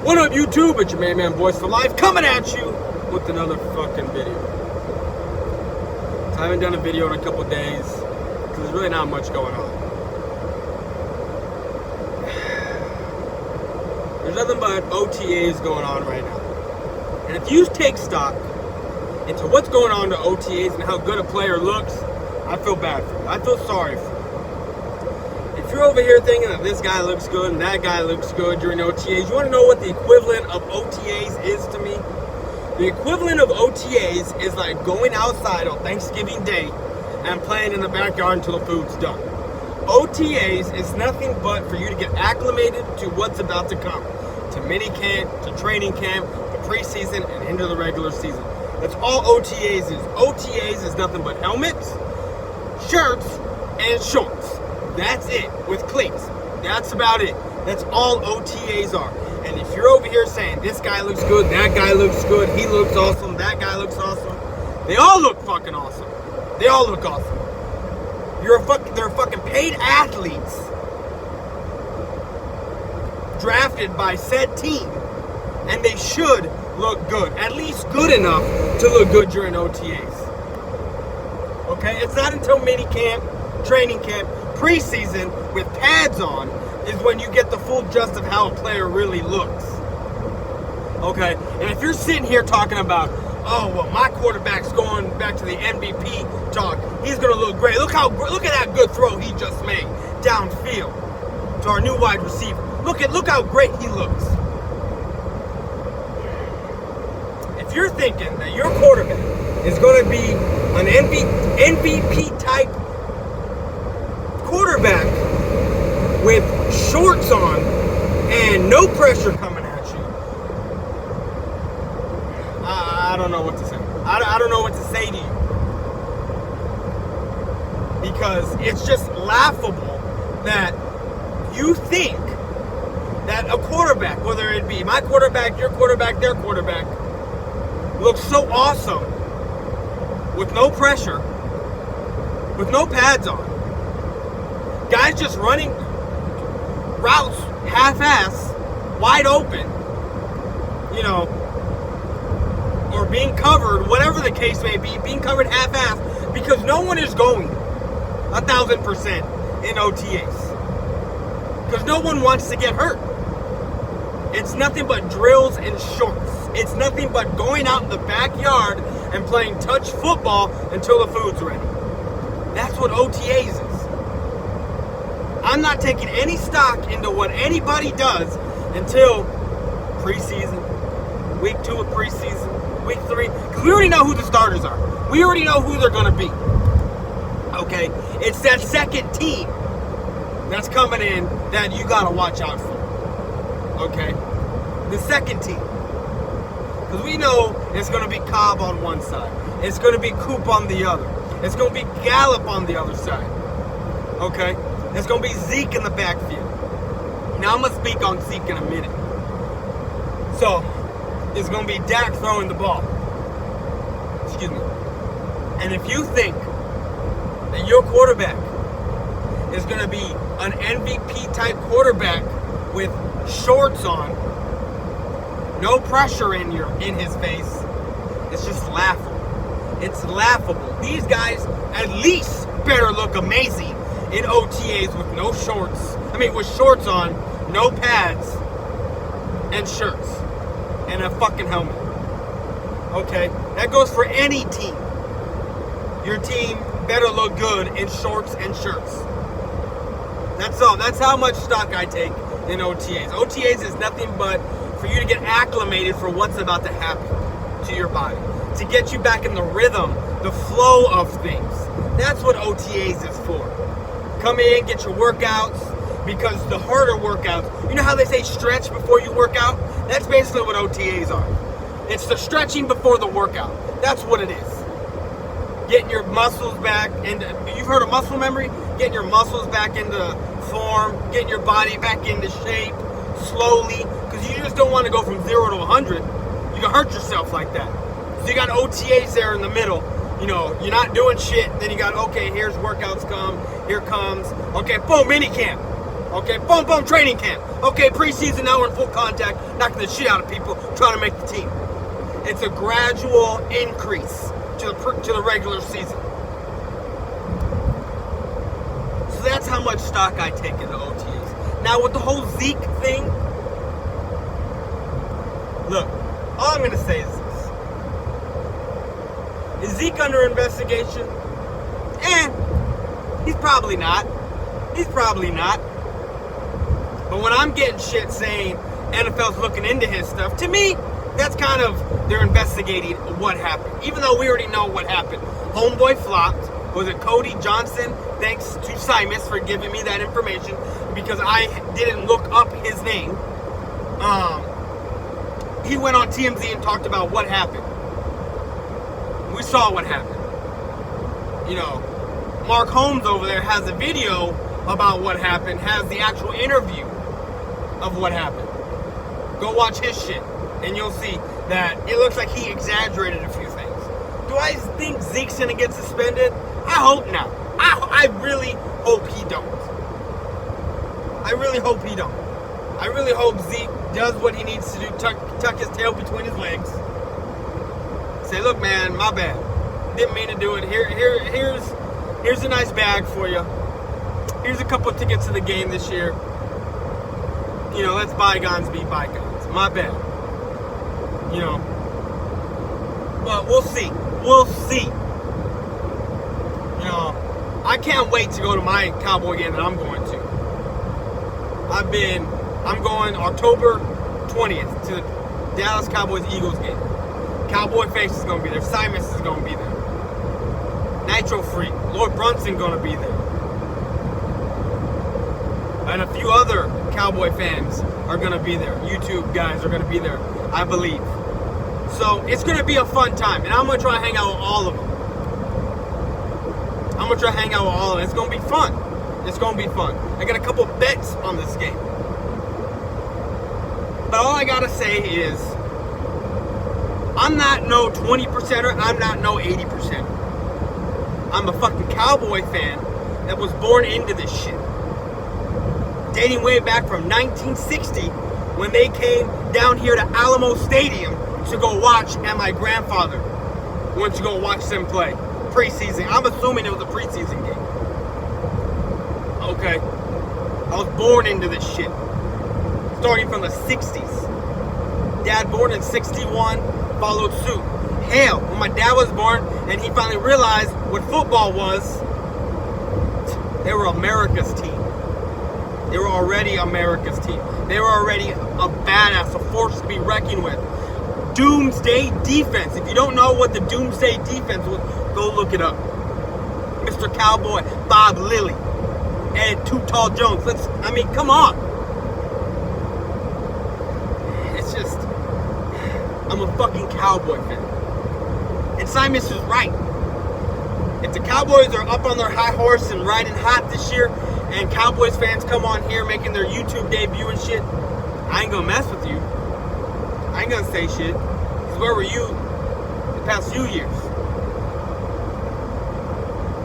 What up, YouTube? It's your man Voice for Life coming at you with another fucking video. So I haven't done a video in a couple days because there's really not much going on. There's nothing but OTAs going on right now. And if you take stock into what's going on to OTAs and how good a player looks, I feel bad for you. I feel sorry for you. If you're over here thinking that this guy looks good and that guy looks good during OTAs, you want to know what the equivalent of OTAs is to me? The equivalent of OTAs is like going outside on Thanksgiving Day and playing in the backyard until the food's done. OTAs is nothing but for you to get acclimated to what's about to come. To mini camp, to training camp, to preseason, and into the regular season. That's all OTAs is. OTAs is nothing but helmets, shirts, and shorts. That's it, with cleats. That's about it. That's all OTAs are. And if you're over here saying, this guy looks good, that guy looks good, he looks awesome, that guy looks awesome, they all look fucking awesome. They all look awesome. They're fucking paid athletes drafted by said team, and they should look good. At least good enough to look good during OTAs. Okay? It's not until mini camp, training camp, preseason with pads on is when you get the full gist of how a player really looks. Okay, and if you're sitting here talking about, oh well, my quarterback's going back to the MVP talk, he's gonna look great. Look at that good throw he just made downfield to our new wide receiver. Look how great he looks. If you're thinking that your quarterback is going to be an MVP type quarterback with shorts on and no pressure coming at you, I don't know what to say. I don't know what to say to you, because it's just laughable that you think that a quarterback, whether it be my quarterback, your quarterback, their quarterback, looks so awesome with no pressure, with no pads on. Guys just running routes half-ass, wide open, you know, or being covered, whatever the case may be, being covered half-ass, because no one is going 1,000% in OTAs. Because no one wants to get hurt. It's nothing but drills and shorts. It's nothing but going out in the backyard and playing touch football until the food's ready. That's what OTAs is. I'm not taking any stock into what anybody does until preseason, week 2 of preseason, week 3, because we already know who the starters are. We already know who they're going to be. Okay? It's that second team that's coming in that you got to watch out for. Okay? The second team. Because we know it's going to be Cobb on one side. It's going to be Coop on the other. It's going to be Gallup on the other side. Okay? It's going to be Zeke in the backfield. Now I'm going to speak on Zeke in a minute. So, it's going to be Dak throwing the ball. Excuse me. And if you think that your quarterback is going to be an MVP type quarterback with shorts on, no pressure in his face, it's just laughable. It's laughable. These guys at least better look amazing in OTAs with no shorts. With shorts on, no pads, and shirts, and a fucking helmet. Okay? That goes for any team. Your team better look good in shorts and shirts. That's all. That's how much stock I take in OTAs. OTAs is nothing but for you to get acclimated for what's about to happen to your body. To get you back in the rhythm, the flow of things. That's what OTAs is for. Come in, get your workouts, because the harder workouts, you know how they say stretch before you work out? That's basically what OTAs are. It's the stretching before the workout. That's what it is. Getting your muscles back, and you've heard of muscle memory? Getting your muscles back into form, getting your body back into shape, slowly, because you just don't want to go from 0 to 100. You can hurt yourself like that. So you got OTAs there in the middle. You know, you're not doing shit. Then you got, okay, here's workouts come. Here comes. Okay, boom, mini camp. Okay, boom, boom, training camp. Okay, preseason, now we're in full contact, knocking the shit out of people, trying to make the team. It's a gradual increase to the regular season. So that's how much stock I take in the OTAs. Now with the whole Zeke thing, look, all I'm going to say is this. Is Zeke under investigation? He's probably not. He's probably not. But when I'm getting shit saying NFL's looking into his stuff, to me, that's kind of, they're investigating what happened. Even though we already know what happened. Homeboy flopped. Was it Cody Johnson? Thanks to Simus for giving me that information, because I didn't look up his name. He went on TMZ and talked about what happened. We saw what happened. You know, Mark Holmes over there has a video about what happened, has the actual interview of what happened. Go watch his shit, and you'll see that it looks like he exaggerated a few things. Do I think Zeke's gonna get suspended? I hope not. I really hope he don't. I really hope he don't. I really hope Zeke does what he needs to do, tuck his tail between his legs. Say, look, man, my bad. Didn't mean to do it. Here's a nice bag for you. Here's a couple of tickets to the game this year. You know, let's bygones be bygones. My bad. You know. But we'll see. We'll see. You know, I can't wait to go to my Cowboy game that I'm going to. I'm going October 20th to the Dallas Cowboys-Eagles game. Cowboy Face is going to be there. Simus is going to be there. Nitro Freak. Lord Brunson going to be there. And a few other Cowboy fans are going to be there. YouTube guys are going to be there, I believe. So it's going to be a fun time. And I'm going to try to hang out with all of them. I'm going to try to hang out with all of them. It's going to be fun. It's going to be fun. I got a couple bets on this game. But all I got to say is, I'm not no 20%er. I'm not no 80%er. I'm a fucking Cowboy fan that was born into this shit. Dating way back from 1960 when they came down here to Alamo Stadium to go watch, and my grandfather went to go watch them play preseason. I'm assuming it was a preseason game. Okay. I was born into this shit. Starting from the 60s. Dad born in 61, followed suit. Hell, when my dad was born and he finally realized what football was, they were America's team. They were already America's team. They were already a badass, a force to be reckoned with. Doomsday defense. If you don't know what the Doomsday defense was, go look it up. Mr. Cowboy, Bob Lilly, and Too Tall Jones. Come on. It's just, I'm a fucking Cowboy fan. And Simus is right. If the Cowboys are up on their high horse and riding hot this year, and Cowboys fans come on here making their YouTube debut and shit, I ain't gonna mess with you. I ain't gonna say shit. Because where were you the past few years?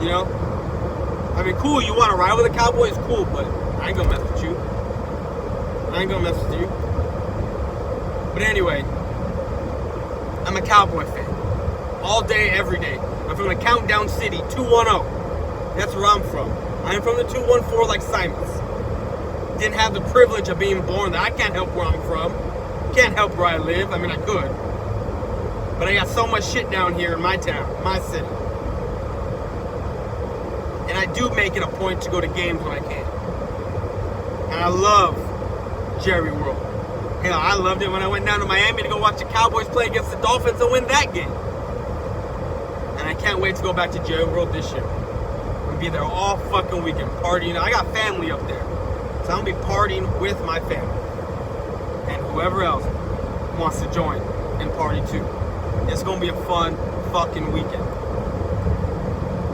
You know? I mean, cool, you want to ride with the Cowboys? Cool, but I ain't gonna mess with you. I ain't gonna mess with you. But anyway, I'm a Cowboy fan. All day, every day. I'm from the Countdown City, 210. That's where I'm from. I'm from the 214 like Simon's. Didn't have the privilege of being born there. I can't help where I'm from. Can't help where I live. I mean, I could. But I got so much shit down here in my town, my city. And I do make it a point to go to games when I can. And I love Jerry World. Hell, I loved it when I went down to Miami to go watch the Cowboys play against the Dolphins and win that game. And I can't wait to go back to Jerry World this year. And be there all fucking weekend partying. I got family up there. So I'm going to be partying with my family. And whoever else wants to join and party too. It's going to be a fun fucking weekend.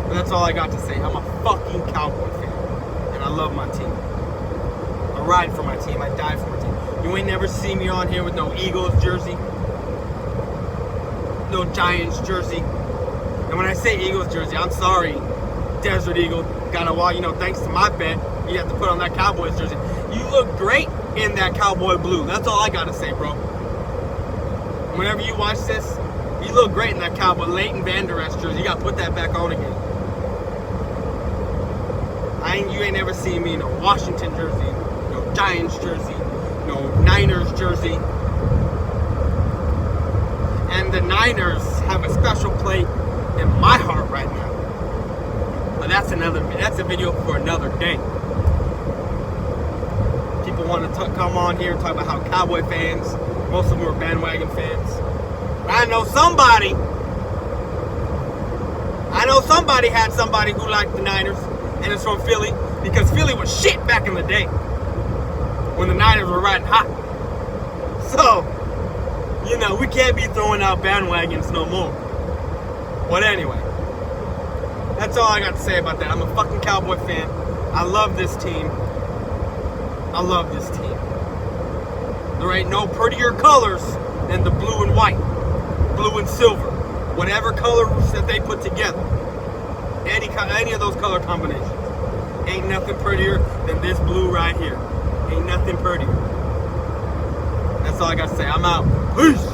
But that's all I got to say. I'm a fucking Cowboy fan. And I love my team. I ride for my team. I die for my team. You ain't never see me on here with no Eagles jersey. No Giants jersey. And when I say Eagles jersey, I'm sorry, Desert Eagle. Gotta walk, thanks to my bet. you have to put on that Cowboys jersey. You look great in that cowboy blue. That's all I gotta say, bro. Whenever you watch this, you look great in that cowboy Leighton Vander Esch jersey. You gotta put that back on again. You ain't never seen me in a Washington jersey, no Giants jersey, no Niners jersey. And the Niners have a special place in my heart right now. But that's a video for another day. People want to come on here and talk about how Cowboy fans, most of them are bandwagon fans. But I know somebody had somebody who liked the Niners, and it's from Philly, because Philly was shit back in the day when the Niners were riding hot. So, we can't be throwing out bandwagons no more. But anyway, that's all I got to say about that. I'm a fucking Cowboy fan. I love this team. There ain't no prettier colors than the blue and white, blue and silver, whatever colors that they put together. Any of those color combinations. Ain't nothing prettier than this blue right here. Ain't nothing prettier. That's all I got to say. I'm out. Peace.